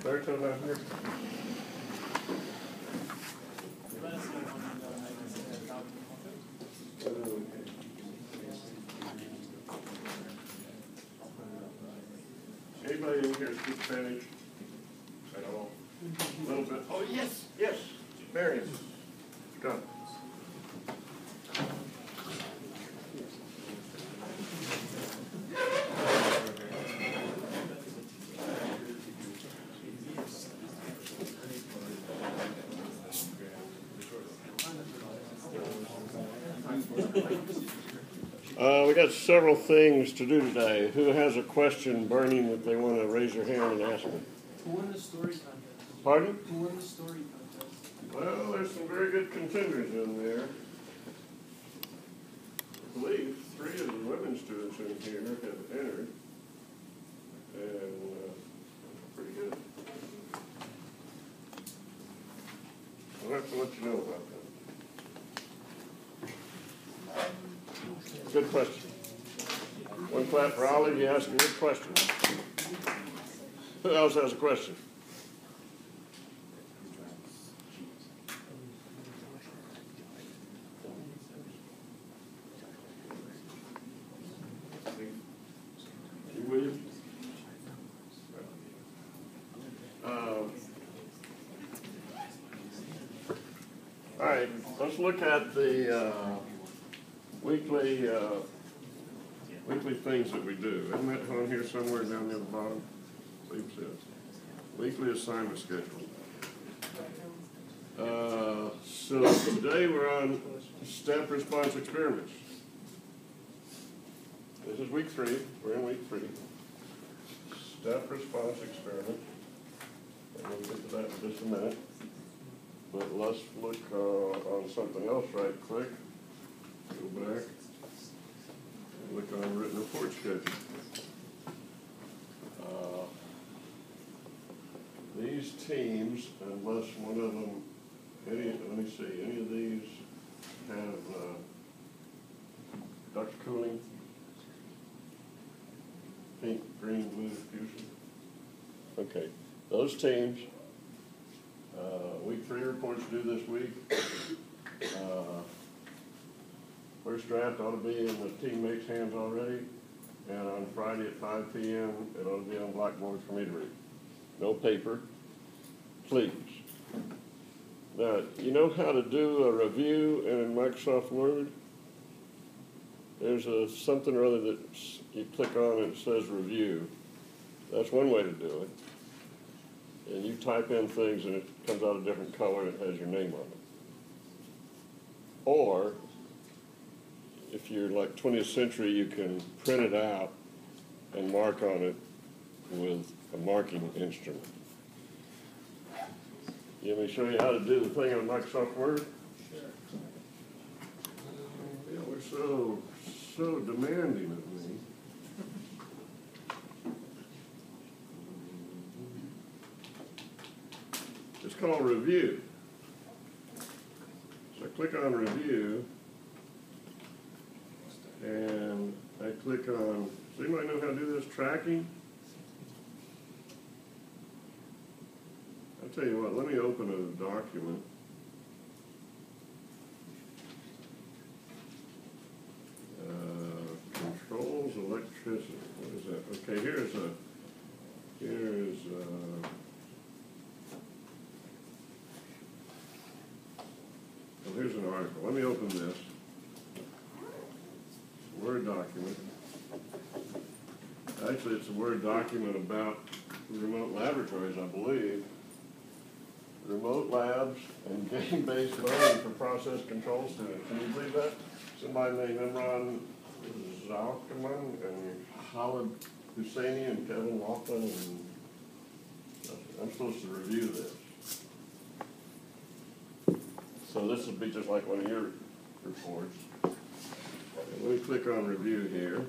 Berto not here? Anybody in here speak Spanish at all? A little bit. Oh, yes, yes. Marion. Come. We got several things to do today. Who has a question burning that they want to raise their hand and ask me? Who won the story contest? Pardon? Who won the story contest? Well, there's some very good contenders in there. I believe 3 of the women students in here have entered. And pretty good. I'll have to let you know about that. Good question. One clap for Ollie. You asked a good question. Who else has a question? William? All right, let's look at the weekly things that we do. Isn't that on here somewhere down near the bottom? I believe it says. Weekly assignment schedule. So today we're on step response experiments. This is week 3. We're in week 3. Step response experiment. And we'll get to that in just a minute. But let's look on something else right quick. Go back. And look on written report schedule. These teams, unless one of them, let me see, any of these have duct cooling, pink, green, blue diffusion. Okay, those teams, week 3 reports due this week. First draft ought to be in the teammates' hands already, and on Friday at 5 p.m. it ought to be on blackboard for me to read. No paper, please. Now, you know how to do a review in Microsoft Word? There's something or other that you click on and it says review. That's one way to do it. And you type in things and it comes out a different color and it has your name on it. Or, if you're like 20th century, you can print it out and mark on it with a marking instrument. You want me to show you how to do the thing on Microsoft Word? Sure. Yeah, we're so demanding of me. It's called review. So I click on review, and I click on, does anybody know how to do this tracking? I'll tell you what, let me open a document. Controls electricity, what is that? Okay, here's an article. Let me open this. Word document. Actually, it's a Word document about remote laboratories, I believe. Remote labs and game-based learning for process control students. Can you believe that? Somebody named Imran Zalkaman and Khalid Husseini and Kevin Laughlin, and I'm supposed to review this. So this would be just like one of your reports. Let me click on review here.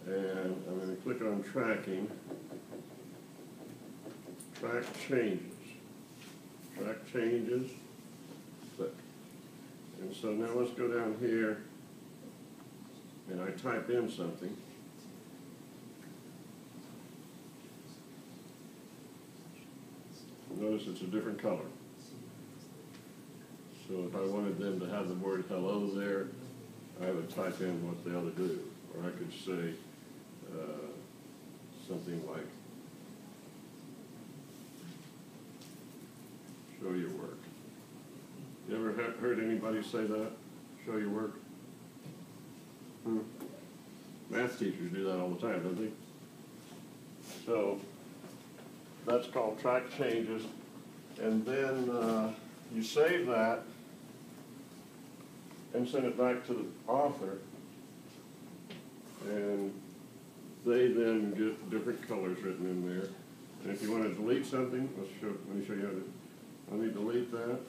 And I'm going to click on tracking. Track changes. Track changes. Click. And so now let's go down here and I type in something. notice it's a different color. So if I wanted them to have the word hello there, I would type in what they ought to do. Or I could say something like, show your work. You ever heard anybody say that? Show your work? Math teachers do that all the time, don't they? So that's called track changes. And then you save that and send it back to the author. And they then get different colors written in there. And if you want to delete something, let me show you how to. Let me delete that.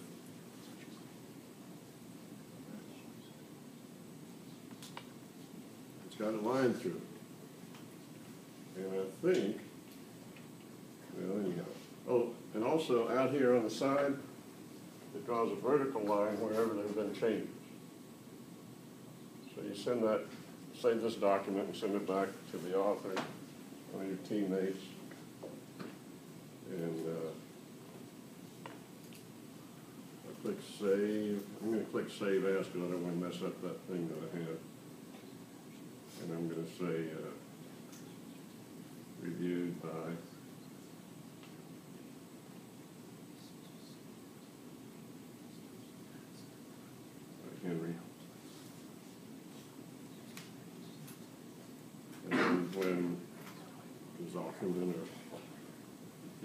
It's got a line through it. And I think, well, anyhow. Oh, and also out here on the side, it draws a vertical line wherever there's been changes. So you send that, save this document and send it back to the author, one of your teammates. And I click save. I'm going to click save as because I don't want to mess up that thing that I have. And I'm going to say reviewed by Henry. And then when Ms. Auckerman or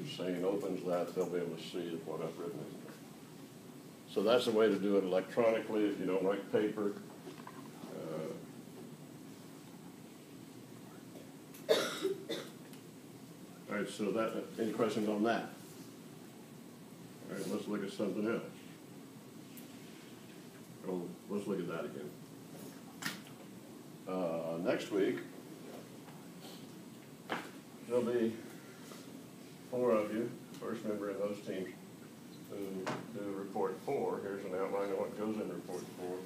Hussein opens that, they'll be able to see what I've written in there. So that's a way to do it electronically if you don't like paper. All right, so that, any questions on that? All right, let's look at something else. Oh, let's look at that again. Next week, there'll be 4 of you, first member in those teams, who do report 4. Here's an outline of what goes in report 4.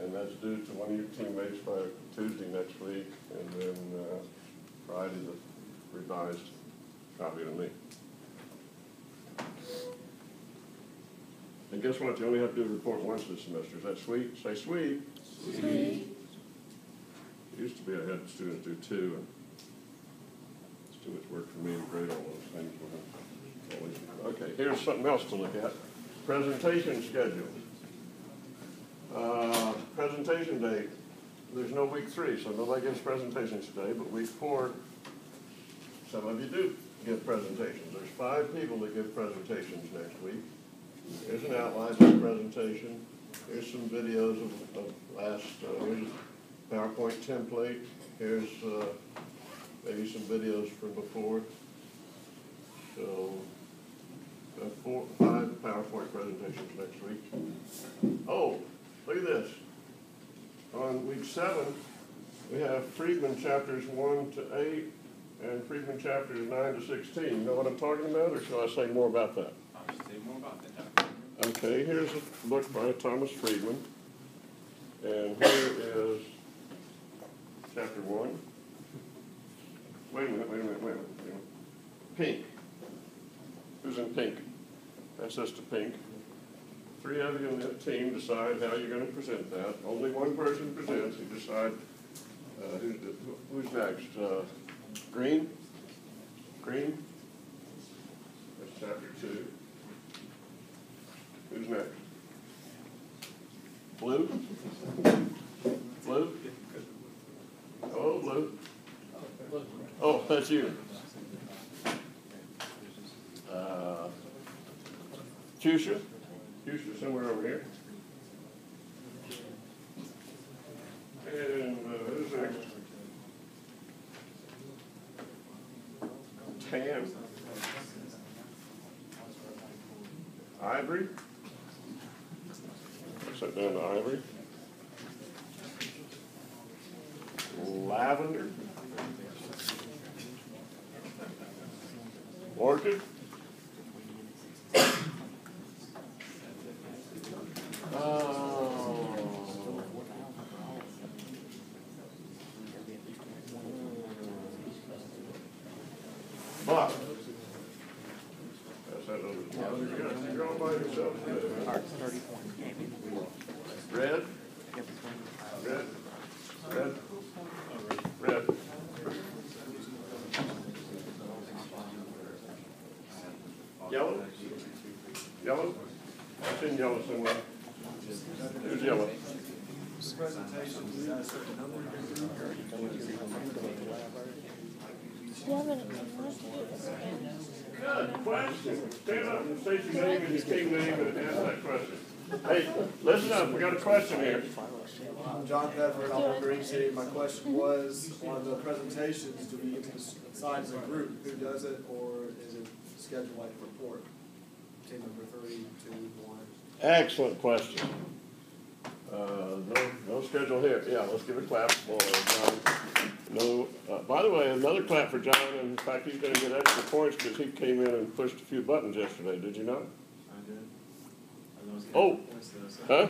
And that's due to one of your teammates by Tuesday next week, and then Friday the revised copy to me. And guess what? You only have to do a report once this semester. Is that sweet? Say sweet. Sweet. It used to be I had students do 2, and it's too much work for me to grade all those things. Okay, here's something else to look at. Presentation schedule. Presentation date. There's no week 3, so nobody gives presentations today, but week 4, some of you do give presentations. There's 5 people that give presentations next week. Here's an outline of the presentation. Here's some videos of last, here's a PowerPoint template. Here's maybe some videos from before. So, 5 PowerPoint presentations next week. Oh, look at this. On week 7, we have Friedman chapters 1 to 8 and Friedman chapters 9 to 16. You know what I'm talking about, or shall I say more about that? I should say more about that. Okay, here's a book by Thomas Friedman. And here is chapter 1. Wait a minute. Pink. Who's in pink? That's us to pink. 3 of you in that team decide how you're going to present that. Only one person presents. You decide who's next. Green? Green? That's chapter 2. Who's next? Blue? Blue? Oh, blue. Oh, that's you. Fuchsia? Fuchsia somewhere over here. And who's next? Tan? Ivory? Set down to ivory. Lavender. Orchid. Buck. That's that yourself. Red? Red? Red? Red? Yellow? Yellow? I've seen yellow somewhere. Here's yellow. Good question. Stand up and state your name and your team name and answer that question. Hey, listen up, we got a question here. I'm John Bedford, I'm from Green City. My question was, on the presentations, do we get to decide as a group who does it, or is it scheduled like a report? Team number 3, 2, 1. Excellent question. No schedule here. Yeah, let's give a clap for John. No, by the way, another clap for John. In fact, he's going to get extra points because he came in and pushed a few buttons yesterday. Did you know? I did. Oh, huh? I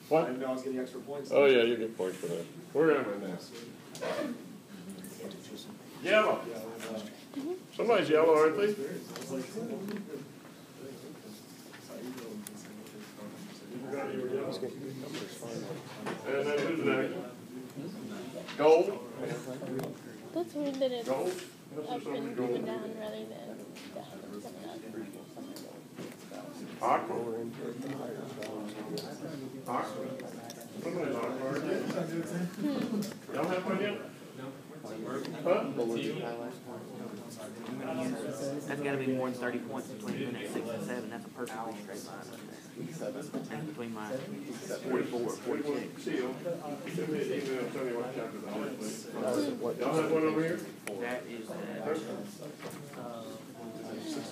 What? didn't know I was getting extra points. Oh yeah, you get points for that. Where am I now? Yellow. Somebody's yellow, aren't they? And then who's next? Gold? That's weird that it's Gold? up and down rather than down and coming up. Aqua? Aqua? Somebody's aqua. Y'all have one yet? Huh? That's gotta be more than 30 points between minutes 6 and 7. That's a perfectly straight line right there. And between mine, 44 or 46. Seal. Send me an email, tell me what chapter that is, please. Y'all have one over here? That is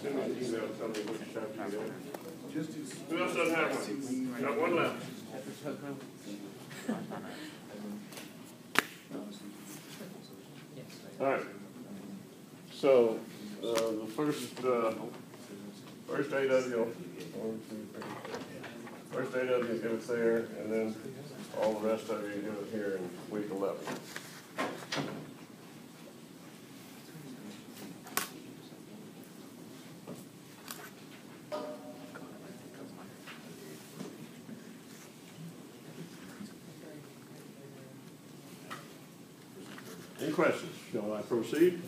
Send me an email, tell me which chapter you're in. Who else doesn't have one? Got one left. All right. So, the first 8 of you, first 8 of you get it there, and then all the rest of you get it here in week 11. Any questions? Shall I proceed?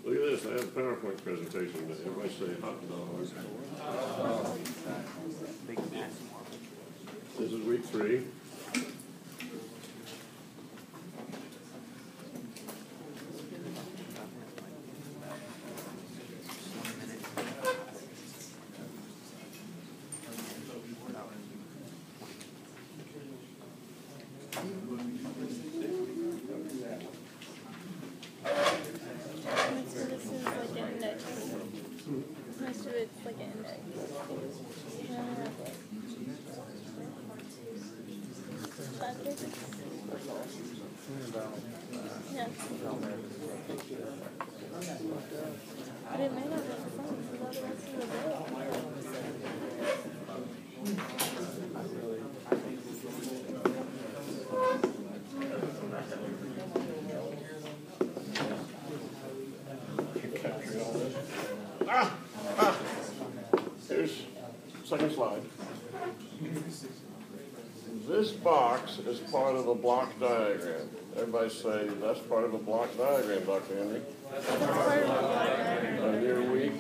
Look at this, I have a PowerPoint presentation today. Everybody say hot dog. This is week 3. Most of it's like an index. Yeah. But it may not make sense about the rest of the day. Here's second slide. This box is part of a block diagram. Everybody say, that's part of a block diagram, Dr. Henry. On your week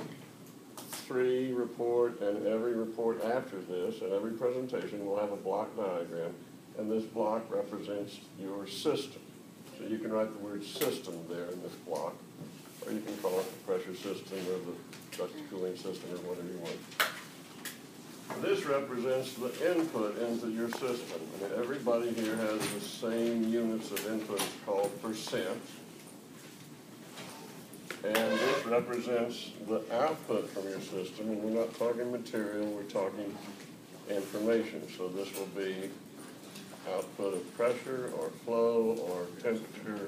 3 report and every report after this and every presentation will have a block diagram. And this block represents your system. So you can write the word system there in this block. Or you can call it the pressure system or the duct cooling system or whatever you want. This represents the input into your system. I mean, everybody here has the same units of input. It's called percent. And this represents the output from your system. And we're not talking material, we're talking information. So this will be output of pressure or flow or temperature